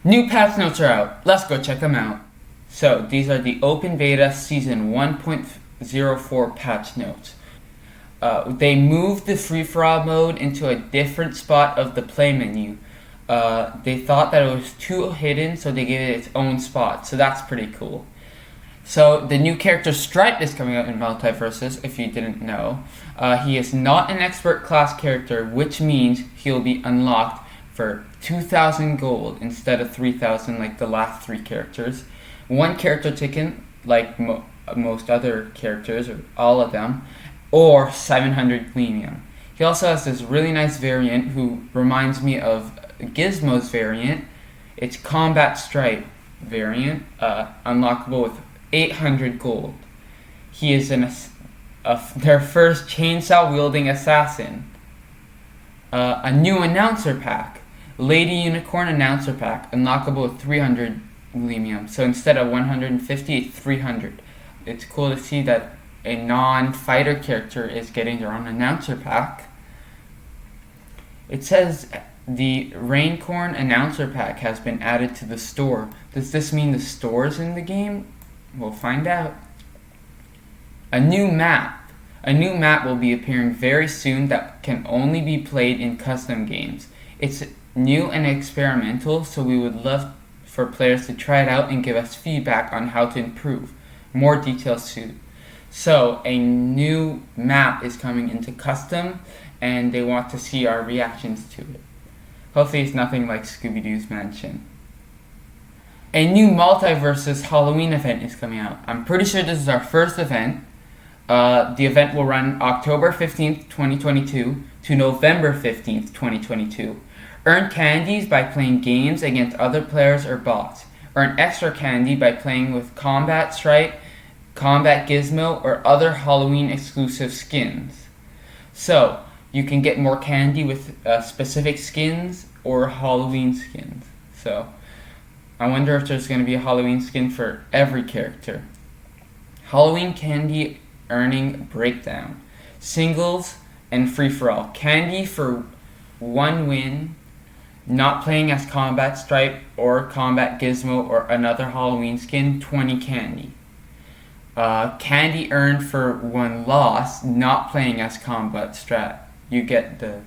New patch notes are out. Let's go check them out. So these are the open beta season 1.04 patch notes. They moved the free-for-all mode into a different spot of the play menu. They thought that it was too hidden, so they gave it its own spot. So that's pretty cool. So the new character Stripe is coming out in Multiversus, if you didn't know. He is not an expert class character, which means he'll be unlocked for 2,000 gold instead of 3,000 like the last three characters. One character taken, like most other characters, or all of them, or 700 Gleamium. He also has this really nice variant who reminds me of Gizmo's variant. It's Combat Stripe variant, unlockable with 800 gold. He is their first chainsaw-wielding assassin. A new announcer pack, Lady Unicorn Announcer Pack, unlockable with 300 Gleamium. So instead of 150, it's 300. It's cool to see that a non-fighter character is getting their own announcer pack. It says the Raincorn Announcer Pack has been added to the store. Does this mean the store's in the game? We'll find out. A new map. A new map will be appearing very soon that can only be played in custom games. It's new and experimental, so we would love for players to try it out and give us feedback on how to improve. More details soon. So a new map is coming into custom, and they want to see our reactions to it. Hopefully it's nothing like Scooby-Doo's Mansion. A new Multiversus Halloween event is coming out. I'm pretty sure this is our first event. The event will run October 15th, 2022 to November 15th, 2022. Earn candies by playing games against other players or bots. Earn extra candy by playing with Combat Stripe, Combat Gizmo, or other Halloween exclusive skins. So, you can get more candy with specific skins or Halloween skins. So, I wonder if there's going to be a Halloween skin for every character. Halloween candy earning breakdown. Singles and free-for-all. Candy for 1 win. Not playing as Combat Stripe or Combat Gizmo or another Halloween skin, 20 candy. Candy earned for 1 loss, not playing as Combat Strat. You get the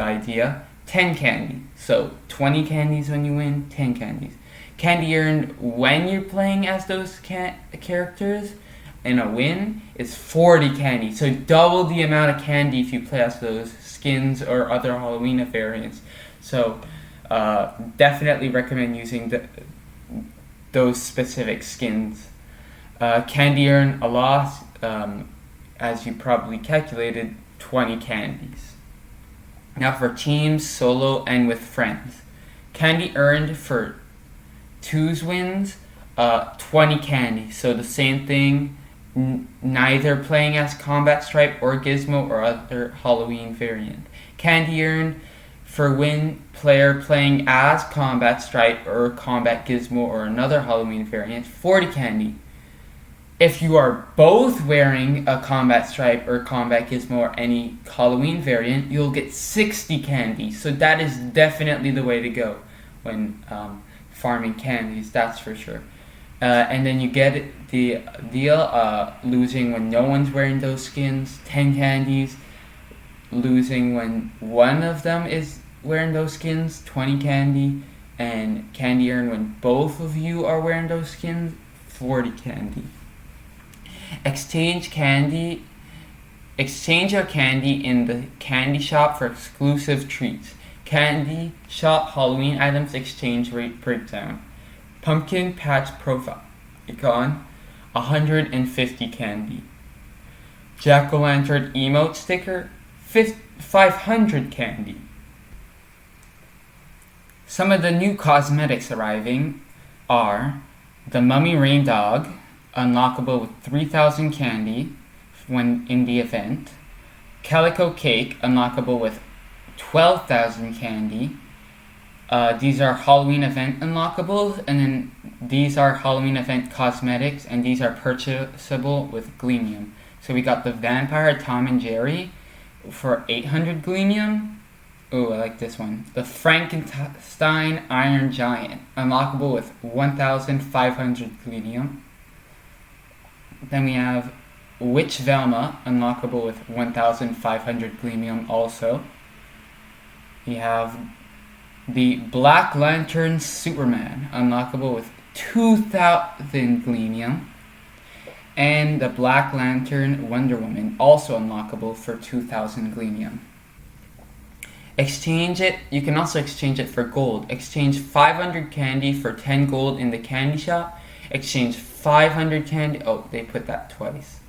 idea. 10 candy. So 20 candies when you win, 10 candies. Candy earned when you're playing as those characters in a win is 40 candy. So double the amount of candy if you play as those skins or other Halloween variants. So definitely recommend using those specific skins. Candy earn a loss, as you probably calculated, 20 candies. Now for teams, solo, and with friends. Candy earned for 2's wins, 20 candy. So the same thing, neither playing as Combat Stripe or Gizmo or other Halloween variant. Candy earned for win player playing as Combat Stripe or Combat Gizmo or another Halloween variant, 40 candy. If you are both wearing a Combat Stripe or Combat Gizmo or any Halloween variant, you'll get 60 candy. So that is definitely the way to go when farming candies, that's for sure. And then you get the deal, losing when no one's wearing those skins, 10 candies. Losing when one of them is wearing those skins, 20 candy. And candy earned when both of you are wearing those skins, 40 candy. Exchange your candy in the candy shop for exclusive treats. Candy shop Halloween items exchange rate breakdown. Pumpkin patch profile icon, 150 candy. Jack-o'-lantern emote sticker, 500 candy. Some of the new cosmetics arriving are the Mummy Rain Dog, unlockable with 3,000 candy when in the event. Calico Cake, unlockable with 12,000 candy. These are Halloween event unlockables, and then these are Halloween event cosmetics, and these are purchasable with Gleamium. So we got the Vampire Tom and Jerry for 800 Gleamium, Ooh, I like this one. The Frankenstein Iron Giant, unlockable with 1,500 Gledium. Then we have Witch Velma, unlockable with 1,500 Gledium also. We have the Black Lantern Superman, unlockable with 2,000 Gledium. And the Black Lantern Wonder Woman, also unlockable for 2,000 Gledium. Exchange it. You can also exchange it for gold. Exchange 500 candy for 10 gold in the candy shop. Exchange 500 candy. Oh, they put that twice.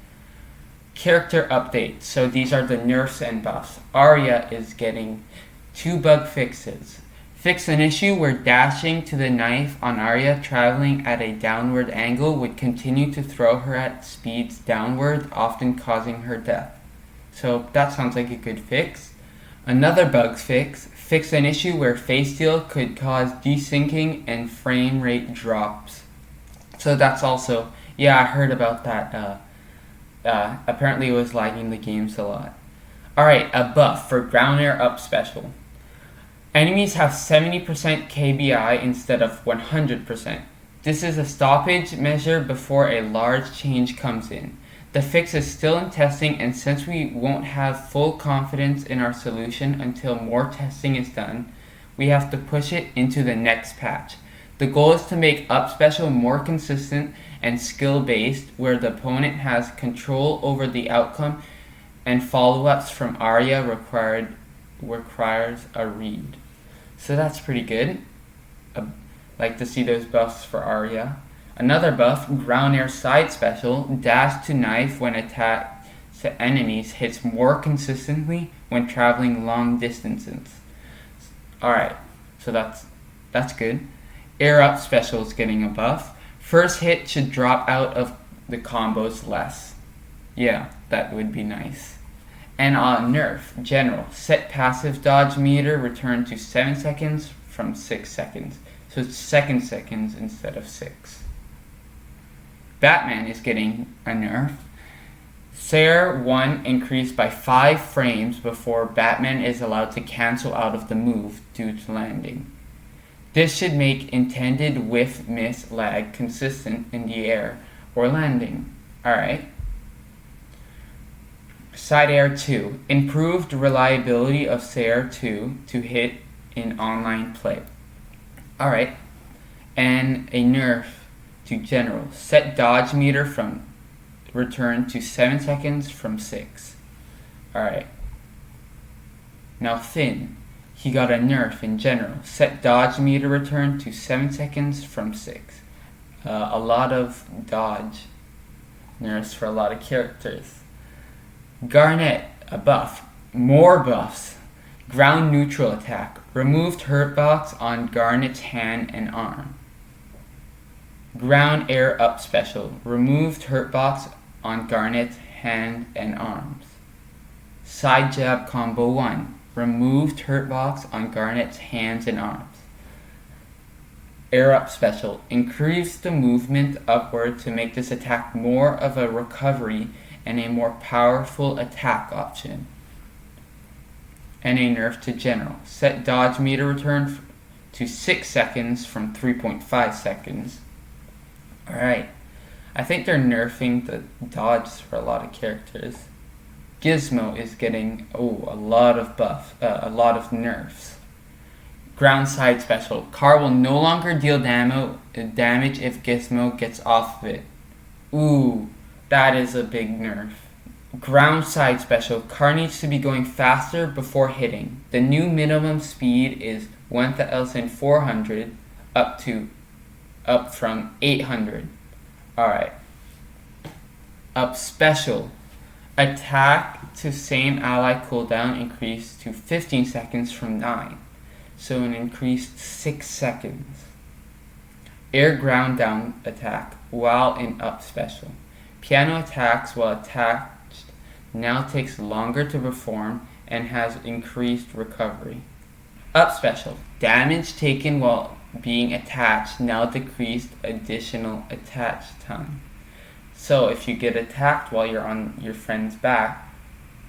Character update. So these are the nerfs and buffs. Arya is getting 2 bug fixes. Fix an issue where dashing to the knife on Arya traveling at a downward angle would continue to throw her at speeds downward, often causing her death. So that sounds like a good fix. Another bug fix an issue where face steal could cause desyncing and frame rate drops. So that's also, yeah, I heard about that. Apparently it was lagging the games a lot. Alright, a buff for ground air up special. Enemies have 70% KBI instead of 100%. This is a stoppage measure before a large change comes in. The fix is still in testing, and since we won't have full confidence in our solution until more testing is done, we have to push it into the next patch. The goal is to make up special more consistent and skill-based, where the opponent has control over the outcome, and follow-ups from Arya requires a read. So that's pretty good. Like to see those buffs for Arya. Another buff, ground air side special, dash to knife when attacked to enemies hits more consistently when traveling long distances. Alright, so that's good. Air up special is getting a buff. First hit should drop out of the combos less. Yeah, that would be nice. And nerf, general, set passive dodge meter return to 7 seconds from 6 seconds. So it's 2 seconds instead of 6. Batman is getting a nerf. Sayer 1 increased by 5 frames before Batman is allowed to cancel out of the move due to landing. This should make intended whiff-miss lag consistent in the air or landing. Alright. Side Air 2. Improved reliability of Sayer 2 to hit in online play. Alright. And a nerf to general. Set dodge meter from return to 7 seconds from 6. Alright. Now Finn. He got a nerf in general. Set dodge meter return to 7 seconds from 6. A lot of dodge nerfs for a lot of characters. Garnet, a buff. More buffs. Ground neutral attack. Removed hurt box on Garnet's hand and arm. Ground air up special. Removed hurt box on Garnet's hand and arms. Side jab combo 1. Removed hurt box on Garnet's hands and arms. Air up special. Increase the movement upward to make this attack more of a recovery and a more powerful attack option. And a nerf to general. Set dodge meter return to 6 seconds from 3.5 seconds. Alright. I think they're nerfing the dodge for a lot of characters. Gizmo is getting a lot of nerfs. Ground side special. Car will no longer deal damage if Gizmo gets off of it. Ooh, that is a big nerf. Ground side special. Car needs to be going faster before hitting. The new minimum speed is 1,400 up from 800. Alright. Up special. Attack to same ally cooldown increased to 15 seconds from 9. So an increased 6 seconds. Air ground down attack while in up special. Piano attacks while attached now takes longer to perform and has increased recovery. Up special. Damage taken while being attached now decreased additional attach time. So if you get attacked while you're on your friend's back,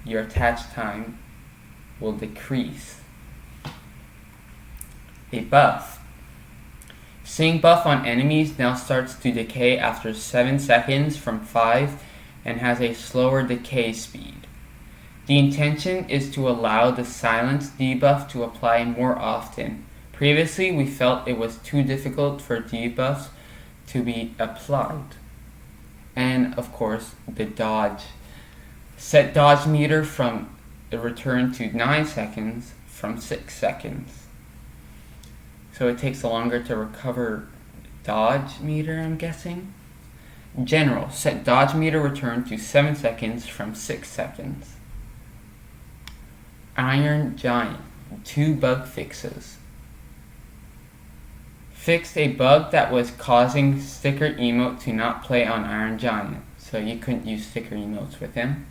your attach time will decrease. a buff. Seeing buff on enemies now starts to decay after 7 seconds from 5 and has a slower decay speed. The intention is to allow the silence debuff to apply more often. Previously, we felt it was too difficult for debuffs to be applied. And of course, the dodge. Set dodge meter from a return to 9 seconds from 6 seconds. So it takes longer to recover dodge meter, I'm guessing. General, set dodge meter return to 7 seconds from 6 seconds. Iron Giant, 2 bug fixes. Fixed a bug that was causing sticker emote to not play on Iron Giant, so you couldn't use sticker emotes with him.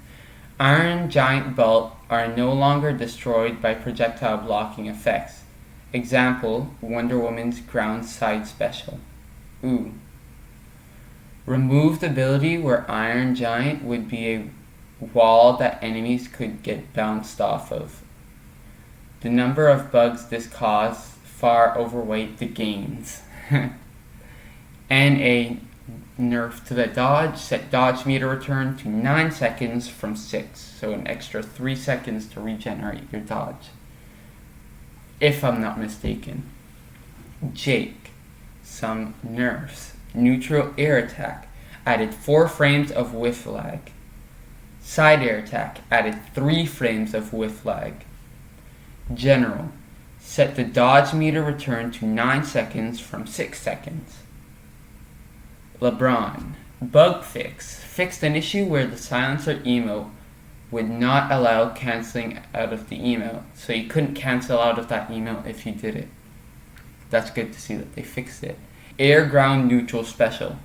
Iron Giant Bolt are no longer destroyed by projectile blocking effects. Example, Wonder Woman's ground side special. Ooh. Removed ability where Iron Giant would be a wall that enemies could get bounced off of. The number of bugs this caused far overweight the gains. And a nerf to the dodge, set dodge meter return to 9 seconds from 6, so an extra 3 seconds to regenerate your dodge, if I'm not mistaken. Jake, some nerfs. Neutral air attack, added 4 frames of whiff lag. Side air attack, added 3 frames of whiff lag. General, set the dodge meter return to 9 seconds from 6 seconds. LeBron, bug fix, fixed an issue where the silencer emote would not allow canceling out of the emote, so you couldn't cancel out of that emote if you did it. That's good to see that they fixed it. Air ground neutral special,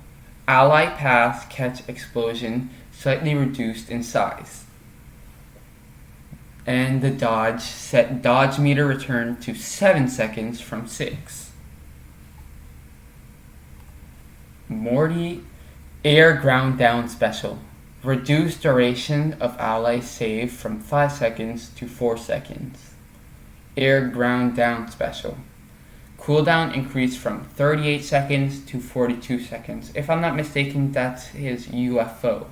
ally paths catch explosion slightly reduced in size. And the dodge, set dodge meter return to 7 seconds from 6. Morty, air ground down special, reduced duration of ally save from 5 seconds to 4 seconds. Air ground down special, cooldown increased from 38 seconds to 42 seconds. If I'm not mistaken, that's his UFO.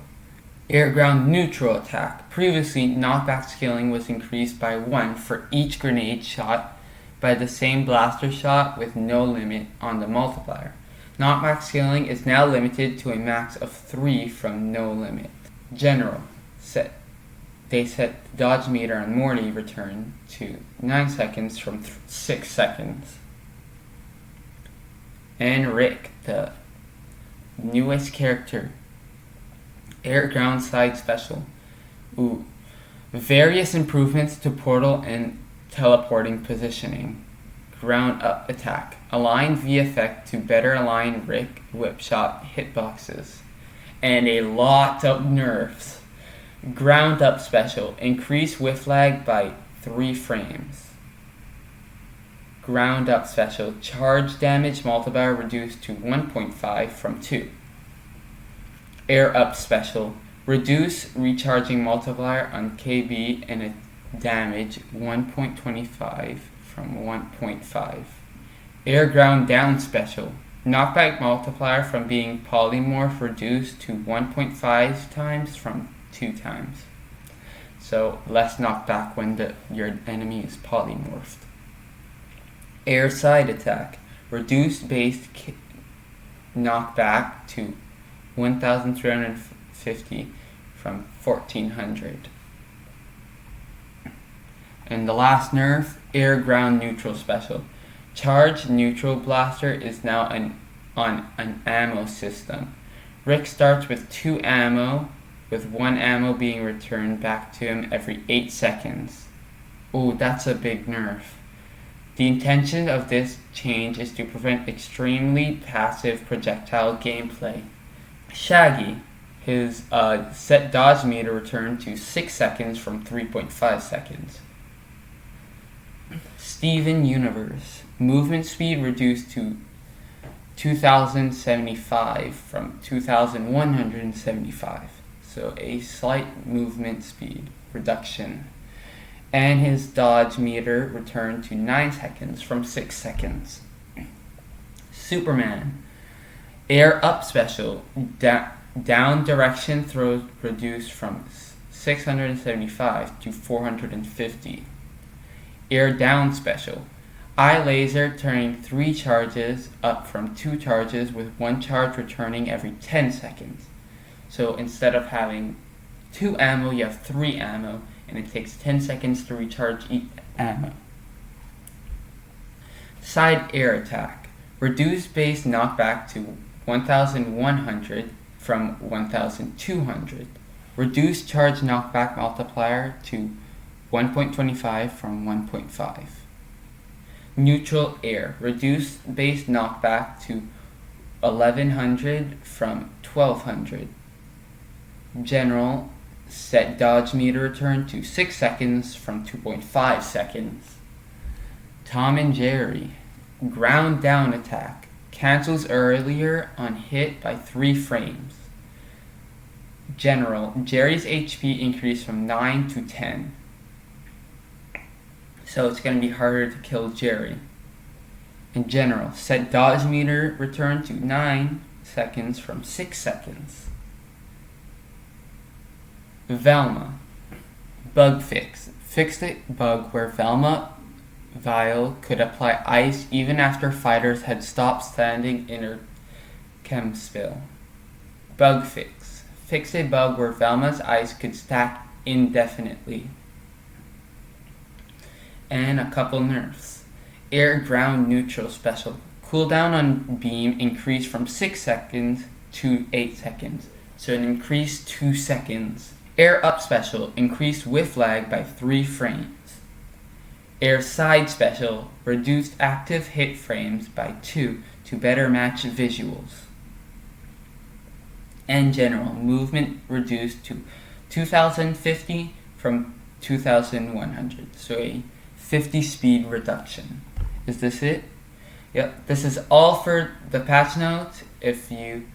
Air ground neutral attack. Previously, knockback scaling was increased by 1 for each grenade shot by the same blaster shot with no limit on the multiplier. Knockback scaling is now limited to a max of 3 from no limit. General, they set the dodge meter on Morty return to 9 seconds from 6 seconds. And Rick, the newest character. Air ground side special. Ooh. Various improvements to portal and teleporting positioning. Ground up attack. Align V effect to better align Rick whipshot hitboxes. And a lot of nerfs. Ground up special. Increase whiff lag by 3 frames. Ground up special. Charge damage multiplier reduced to 1.5 from 2. Air up special. Reduce recharging multiplier on KB and a damage 1.25 from 1.5. Air ground down special. Knockback multiplier from being polymorph reduced to 1.5 times from 2 times. So less knockback when your enemy is polymorphed. Air side attack. Reduced base knockback to 1,350 from 1,400. And the last nerf, air ground neutral special. Charged neutral blaster is now on an ammo system. Rick starts with 2 ammo, with 1 ammo being returned back to him every 8 seconds. Ooh, that's a big nerf. The intention of this change is to prevent extremely passive projectile gameplay. Shaggy, his set dodge meter returned to 6 seconds from 3.5 seconds. Steven Universe, movement speed reduced to 2,075 from 2,175. So a slight movement speed reduction. And his dodge meter returned to 9 seconds from 6 seconds. Superman. Air up special. Down direction throws reduced from 675 to 450. Air down special. Eye laser turning 3 charges up from 2 charges with 1 charge returning every 10 seconds. So instead of having 2 ammo, you have 3 ammo, and it takes 10 seconds to recharge each ammo. Side air attack. Reduce base knockback to 1100 from 1200. Reduce charge knockback multiplier to 1.25 from 1.5. Neutral air. Reduce base knockback to 1100 from 1200. General. Set dodge meter return to 6 seconds from 2.5 seconds. Tom and Jerry. Ground down attack. Cancels earlier on hit by 3 frames. General. Jerry's HP increased from 9 to 10. So it's going to be harder to kill Jerry. In general, set dodge meter return to 9 seconds from 6 seconds. Velma. Bug fix. Fixed a bug where Velma Vial could apply ice even after fighters had stopped standing in her chem spill. Bug fix. Fix a bug where Velma's ice could stack indefinitely. And a couple nerfs. Air ground neutral special. Cooldown on beam increased from 6 seconds to 8 seconds. So an increased 2 seconds. Air up special. Increased whiff lag by 3 frames. Air side special. Reduced active hit frames by 2 to better match visuals. And general. Movement reduced to 2050 from 2100. So a 50 speed reduction. Is this it? Yep. This is all for the patch notes. If you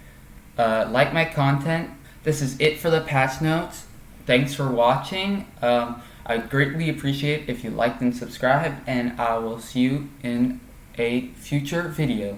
like my content, this is it for the patch notes. Thanks for watching. I greatly appreciate if you liked and subscribed, and I will see you in a future video.